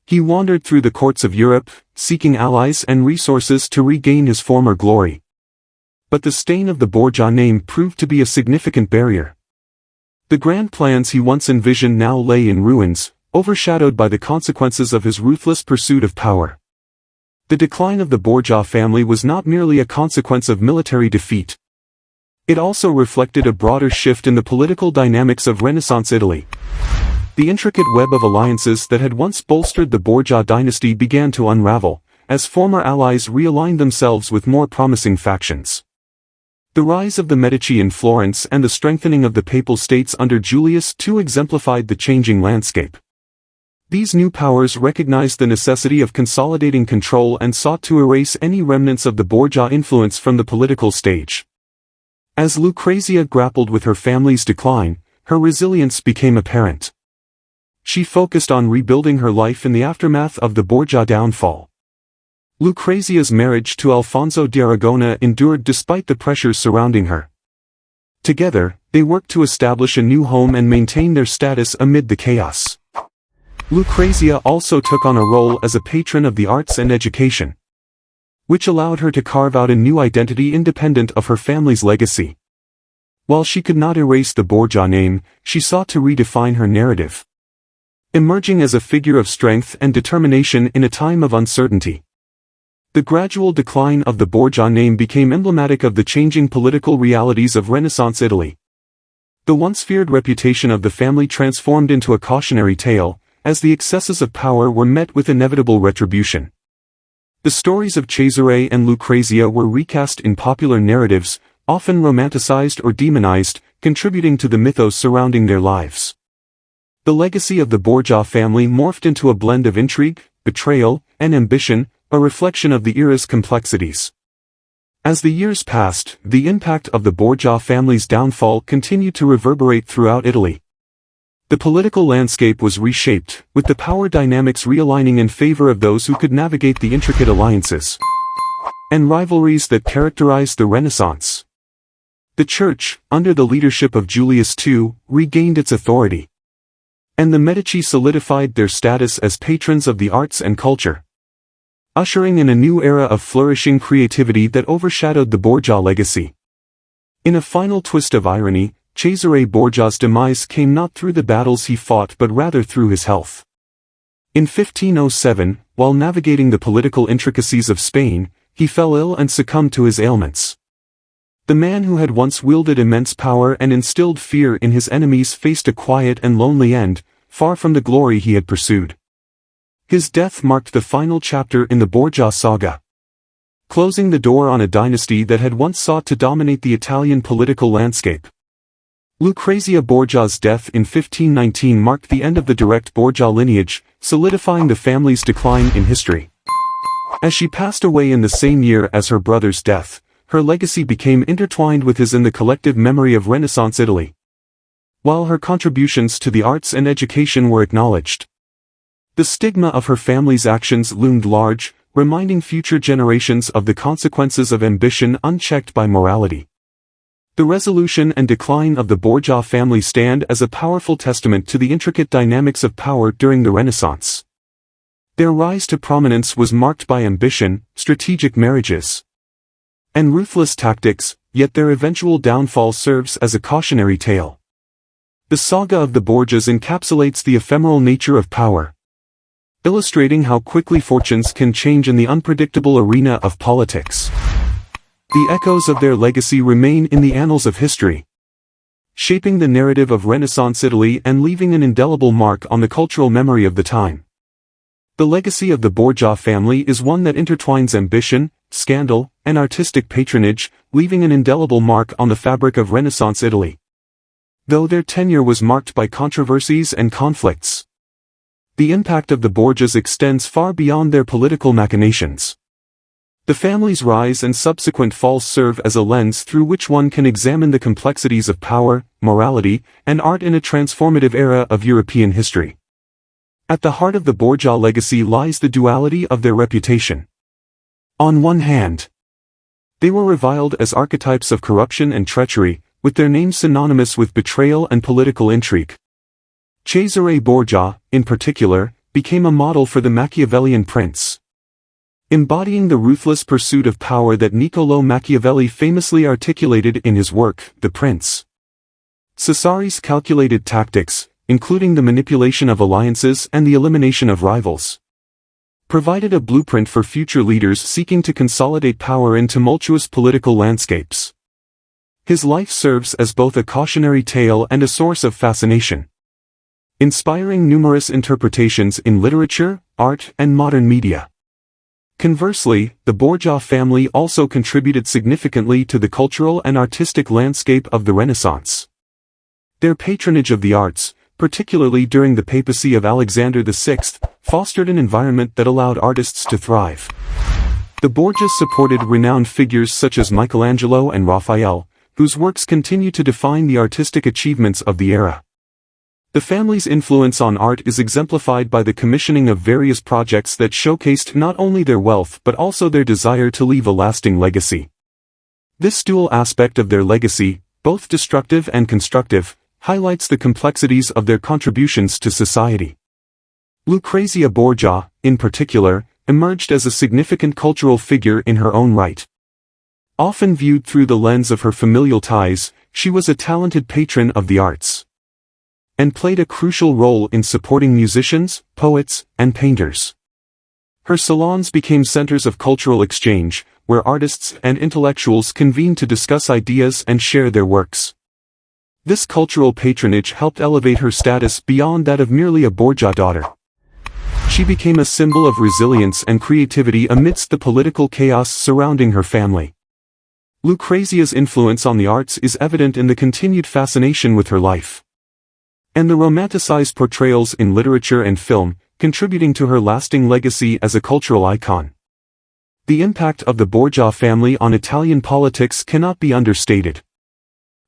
[SPEAKER 1] He wandered through the courts of Europe, seeking allies and resources to regain his former glory. But the stain of the Borgia name proved to be a significant barrier. The grand plans he once envisioned now lay in ruins, overshadowed by the consequences of his ruthless pursuit of power. The decline of the Borgia family was not merely a consequence of military defeat. It also reflected a broader shift in the political dynamics of Renaissance Italy. The intricate web of alliances that had once bolstered the Borgia dynasty began to unravel, as former allies realigned themselves with more promising factions. The rise of the Medici in Florence and the strengthening of the Papal States under Julius II exemplified the changing landscape. These new powers recognized the necessity of consolidating control and sought to erase any remnants of the Borgia influence from the political stage. As Lucrezia grappled with her family's decline, her resilience became apparent. She focused on rebuilding her life in the aftermath of the Borgia downfall. Lucrezia's marriage to Alfonso d'Aragona endured despite the pressures surrounding her. Together, they worked to establish a new home and maintain their status amid the chaos. Lucrezia also took on a role as a patron of the arts and education, which allowed her to carve out a new identity independent of her family's legacy. While she could not erase the Borgia name, she sought to redefine her narrative, emerging as a figure of strength and determination in a time of uncertainty. The gradual decline of the Borgia name became emblematic of the changing political realities of Renaissance Italy. The once feared reputation of the family transformed into a cautionary tale, as the excesses of power were met with inevitable retribution. The stories of Cesare and Lucrezia were recast in popular narratives, often romanticized or demonized, contributing to the mythos surrounding their lives. The legacy of the Borgia family morphed into a blend of intrigue, betrayal, and ambition, a reflection of the era's complexities. As the years passed, the impact of the Borgia family's downfall continued to reverberate throughout Italy. The political landscape was reshaped, with the power dynamics realigning in favor of those who could navigate the intricate alliances and rivalries that characterized the Renaissance. The Church, under the leadership of Julius II, regained its authority, and the Medici solidified their status as patrons of the arts and culture, ushering in a new era of flourishing creativity that overshadowed the Borgia legacy. In a final twist of irony, Cesare Borgia's demise came not through the battles he fought but rather through his health. In 1507, while navigating the political intricacies of Spain, he fell ill and succumbed to his ailments. The man who had once wielded immense power and instilled fear in his enemies faced a quiet and lonely end, far from the glory he had pursued. His death marked the final chapter in the Borgia saga, closing the door on a dynasty that had once sought to dominate the Italian political landscape. Lucrezia Borgia's death in 1519 marked the end of the direct Borgia lineage, solidifying the family's decline in history. As she passed away in the same year as her brother's death, her legacy became intertwined with his in the collective memory of Renaissance Italy. While her contributions to the arts and education were acknowledged, the stigma of her family's actions loomed large, reminding future generations of the consequences of ambition unchecked by morality. The resolution and decline of the Borgia family stand as a powerful testament to the intricate dynamics of power during the Renaissance. Their rise to prominence was marked by ambition, strategic marriages, and ruthless tactics, yet their eventual downfall serves as a cautionary tale. The saga of the Borgias encapsulates the ephemeral nature of power, illustrating how quickly fortunes can change in the unpredictable arena of politics. The echoes of their legacy remain in the annals of history, shaping the narrative of Renaissance Italy and leaving an indelible mark on the cultural memory of the time. The legacy of the Borgia family is one that intertwines ambition, scandal, and artistic patronage, leaving an indelible mark on the fabric of Renaissance Italy. Though their tenure was marked by controversies and conflicts, the impact of the Borgias extends far beyond their political machinations. The family's rise and subsequent fall serve as a lens through which one can examine the complexities of power, morality, and art in a transformative era of European history. At the heart of the Borgia legacy lies the duality of their reputation. On one hand, they were reviled as archetypes of corruption and treachery, with their names synonymous with betrayal and political intrigue. Cesare Borgia, in particular, became a model for the Machiavellian prince, embodying the ruthless pursuit of power that Niccolò Machiavelli famously articulated in his work, The Prince. Cesare's calculated tactics, including the manipulation of alliances and the elimination of rivals, provided a blueprint for future leaders seeking to consolidate power in tumultuous political landscapes. His life serves as both a cautionary tale and a source of fascination, inspiring numerous interpretations in literature, art, and modern media. Conversely, the Borgia family also contributed significantly to the cultural and artistic landscape of the Renaissance. Their patronage of the arts, particularly during the papacy of Alexander VI, fostered an environment that allowed artists to thrive. The Borgias supported renowned figures such as Michelangelo and Raphael, whose works continue to define the artistic achievements of the era. The family's influence on art is exemplified by the commissioning of various projects that showcased not only their wealth but also their desire to leave a lasting legacy. This dual aspect of their legacy, both destructive and constructive, highlights the complexities of their contributions to society. Lucrezia Borgia, in particular, emerged as a significant cultural figure in her own right. Often viewed through the lens of her familial ties, she was a talented patron of the arts, and played a crucial role in supporting musicians, poets, and painters. Her salons became centers of cultural exchange, where artists and intellectuals convened to discuss ideas and share their works. This cultural patronage helped elevate her status beyond that of merely a Borgia daughter. She became a symbol of resilience and creativity amidst the political chaos surrounding her family. Lucrezia's influence on the arts is evident in the continued fascination with her life, and the romanticized portrayals in literature and film, contributing to her lasting legacy as a cultural icon. The impact of the Borgia family on Italian politics cannot be understated.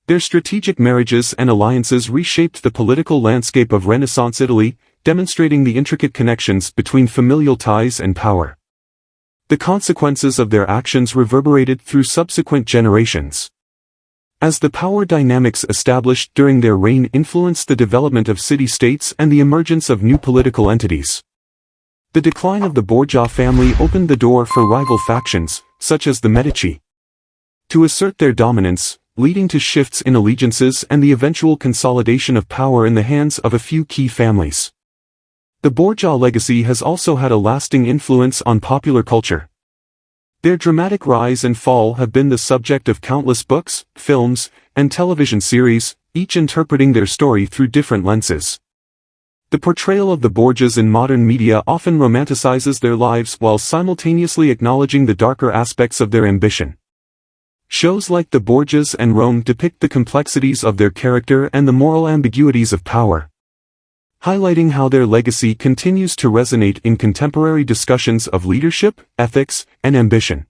[SPEAKER 1] Their strategic marriages and alliances reshaped the political landscape of Renaissance Italy, demonstrating the intricate connections between familial ties and power. The consequences of their actions reverberated through subsequent generations, as the power dynamics established during their reign influenced the development of city-states and the emergence of new political entities. The decline of the Borgia family opened the door for rival factions, such as the Medici, to assert their dominance, leading to shifts in allegiances and the eventual consolidation of power in the hands of a few key families. The Borgia legacy has also had a lasting influence on popular culture. Their dramatic rise and fall have been the subject of countless books, films, and television series, each interpreting their story through different lenses. The portrayal of the Borgias in modern media often romanticizes their lives while simultaneously acknowledging the darker aspects of their ambition. Shows like The Borgias and Rome depict the complexities of their character and the moral ambiguities of power, highlighting how their legacy continues to resonate in contemporary discussions of leadership, ethics, and ambition.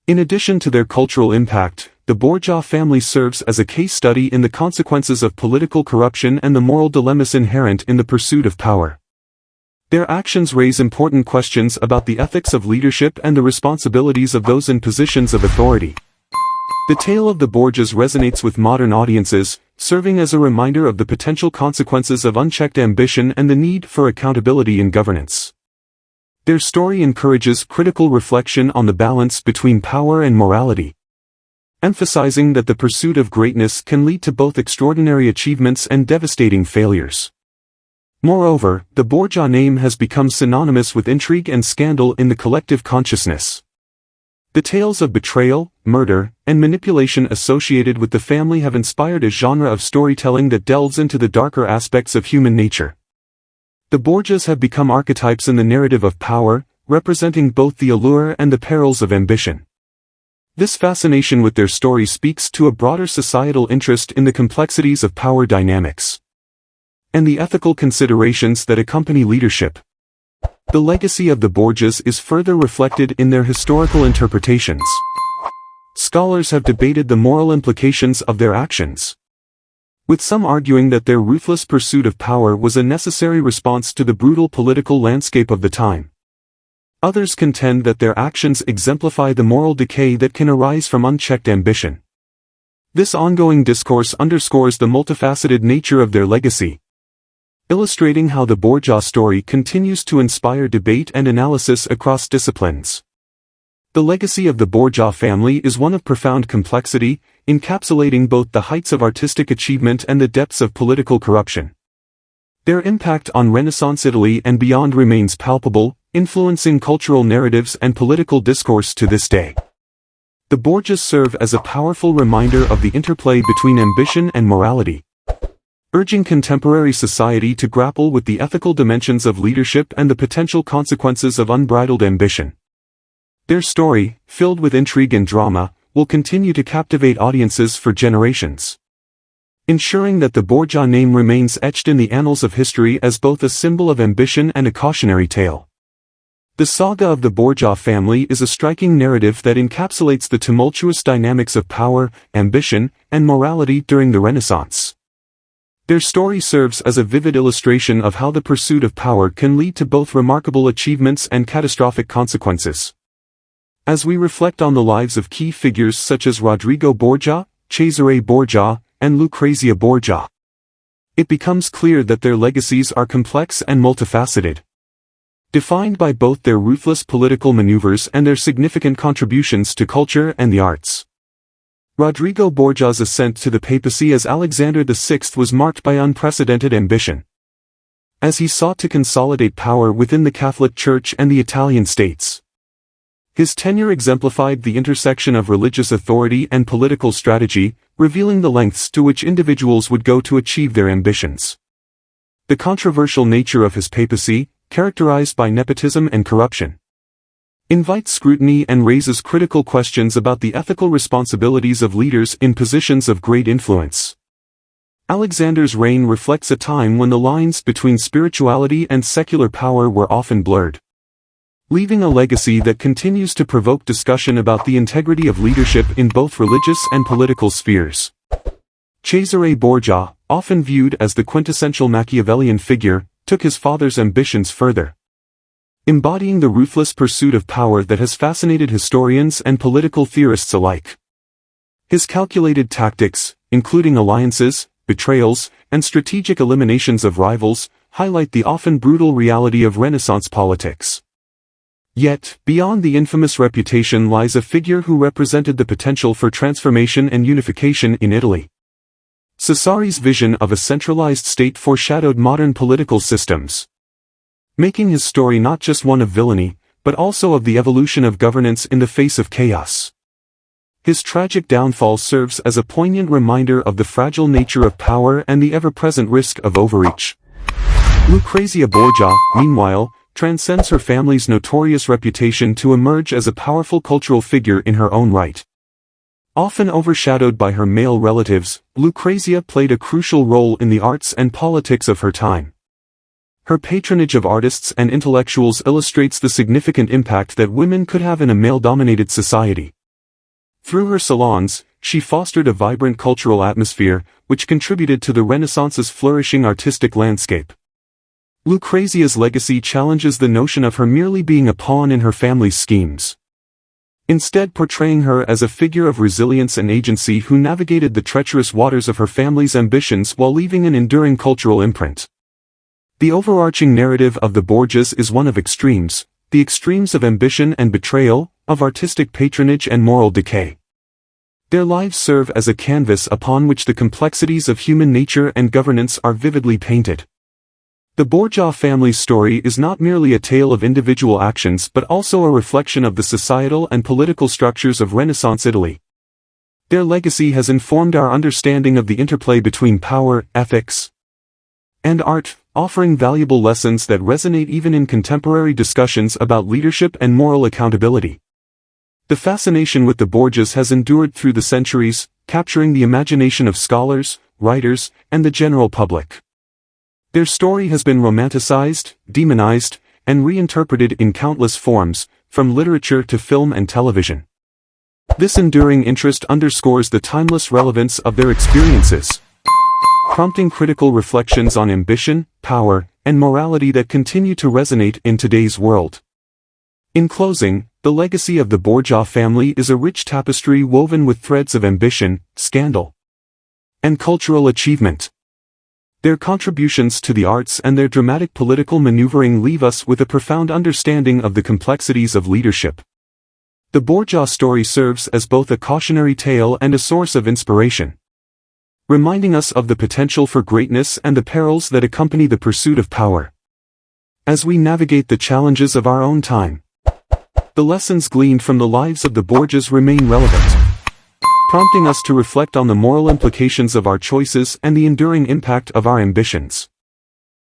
[SPEAKER 1] In addition to their cultural impact, the Borgia family serves as a case study in the consequences of political corruption and the moral dilemmas inherent in the pursuit of power. Their actions raise important questions about the ethics of leadership and the responsibilities of those in positions of authority. The tale of the Borgias resonates with modern audiences, serving as a reminder of the potential consequences of unchecked ambition and the need for accountability in governance. Their story encourages critical reflection on the balance between power and morality, emphasizing that the pursuit of greatness can lead to both extraordinary achievements and devastating failures. Moreover, the Borgia name has become synonymous with intrigue and scandal in the collective consciousness. The tales of betrayal, murder, and manipulation associated with the family have inspired a genre of storytelling that delves into the darker aspects of human nature. The Borgias have become archetypes in the narrative of power, representing both the allure and the perils of ambition. This fascination with their story speaks to a broader societal interest in the complexities of power dynamics and the ethical considerations that accompany leadership. The legacy of the Borgias is further reflected in their historical interpretations. Scholars have debated the moral implications of their actions, with some arguing that their ruthless pursuit of power was a necessary response to the brutal political landscape of the time. Others contend that their actions exemplify the moral decay that can arise from unchecked ambition. This ongoing discourse underscores the multifaceted nature of their legacy, illustrating how the Borgia story continues to inspire debate and analysis across disciplines. The legacy of the Borgia family is one of profound complexity, encapsulating both the heights of artistic achievement and the depths of political corruption. Their impact on Renaissance Italy and beyond remains palpable, influencing cultural narratives and political discourse to this day. The Borgias serve as a powerful reminder of the interplay between ambition and morality, urging contemporary society to grapple with the ethical dimensions of leadership and the potential consequences of unbridled ambition. Their story, filled with intrigue and drama, will continue to captivate audiences for generations, ensuring that the Borgia name remains etched in the annals of history as both a symbol of ambition and a cautionary tale. The saga of the Borgia family is a striking narrative that encapsulates the tumultuous dynamics of power, ambition, and morality during the Renaissance. Their story serves as a vivid illustration of how the pursuit of power can lead to both remarkable achievements and catastrophic consequences. As we reflect on the lives of key figures such as Rodrigo Borgia, Cesare Borgia, and Lucrezia Borgia, it becomes clear that their legacies are complex and multifaceted, defined by both their ruthless political maneuvers and their significant contributions to culture and the arts. Rodrigo Borgia's ascent to the papacy as Alexander VI was marked by unprecedented ambition, as he sought to consolidate power within the Catholic Church and the Italian states. His tenure exemplified the intersection of religious authority and political strategy, revealing the lengths to which individuals would go to achieve their ambitions. The controversial nature of his papacy, characterized by nepotism and corruption, invites scrutiny and raises critical questions about the ethical responsibilities of leaders in positions of great influence. Alexander's reign reflects a time when the lines between spirituality and secular power were often blurred, leaving a legacy that continues to provoke discussion about the integrity of leadership in both religious and political spheres. Cesare Borgia, often viewed as the quintessential Machiavellian figure, took his father's ambitions further, embodying the ruthless pursuit of power that has fascinated historians and political theorists alike. His calculated tactics, including alliances, betrayals, and strategic eliminations of rivals, highlight the often brutal reality of Renaissance politics. Yet, beyond the infamous reputation lies a figure who represented the potential for transformation and unification in Italy. Cesare's vision of a centralized state foreshadowed modern political systems, making his story not just one of villainy, but also of the evolution of governance in the face of chaos. His tragic downfall serves as a poignant reminder of the fragile nature of power and the ever-present risk of overreach. Lucrezia Borgia, meanwhile, transcends her family's notorious reputation to emerge as a powerful cultural figure in her own right. Often overshadowed by her male relatives, Lucrezia played a crucial role in the arts and politics of her time. Her patronage of artists and intellectuals illustrates the significant impact that women could have in a male-dominated society. Through her salons, she fostered a vibrant cultural atmosphere, which contributed to the Renaissance's flourishing artistic landscape. Lucrezia's legacy challenges the notion of her merely being a pawn in her family's schemes, instead portraying her as a figure of resilience and agency who navigated the treacherous waters of her family's ambitions while leaving an enduring cultural imprint. The overarching narrative of the Borgias is one of extremes, the extremes of ambition and betrayal, of artistic patronage and moral decay. Their lives serve as a canvas upon which the complexities of human nature and governance are vividly painted. The Borgia family's story is not merely a tale of individual actions but also a reflection of the societal and political structures of Renaissance Italy. Their legacy has informed our understanding of the interplay between power, ethics, and art, offering valuable lessons that resonate even in contemporary discussions about leadership and moral accountability. The fascination with the Borgias has endured through the centuries, capturing the imagination of scholars, writers, and the general public. Their story has been romanticized, demonized, and reinterpreted in countless forms, from literature to film and television. This enduring interest underscores the timeless relevance of their experiences, prompting critical reflections on ambition, power, and morality that continue to resonate in today's world. In closing, the legacy of the Borgia family is a rich tapestry woven with threads of ambition, scandal, and cultural achievement. Their contributions to the arts and their dramatic political maneuvering leave us with a profound understanding of the complexities of leadership. The Borgia story serves as both a cautionary tale and a source of inspiration, reminding us of the potential for greatness and the perils that accompany the pursuit of power. As we navigate the challenges of our own time, the lessons gleaned from the lives of the Borgias remain relevant, prompting us to reflect on the moral implications of our choices and the enduring impact of our ambitions.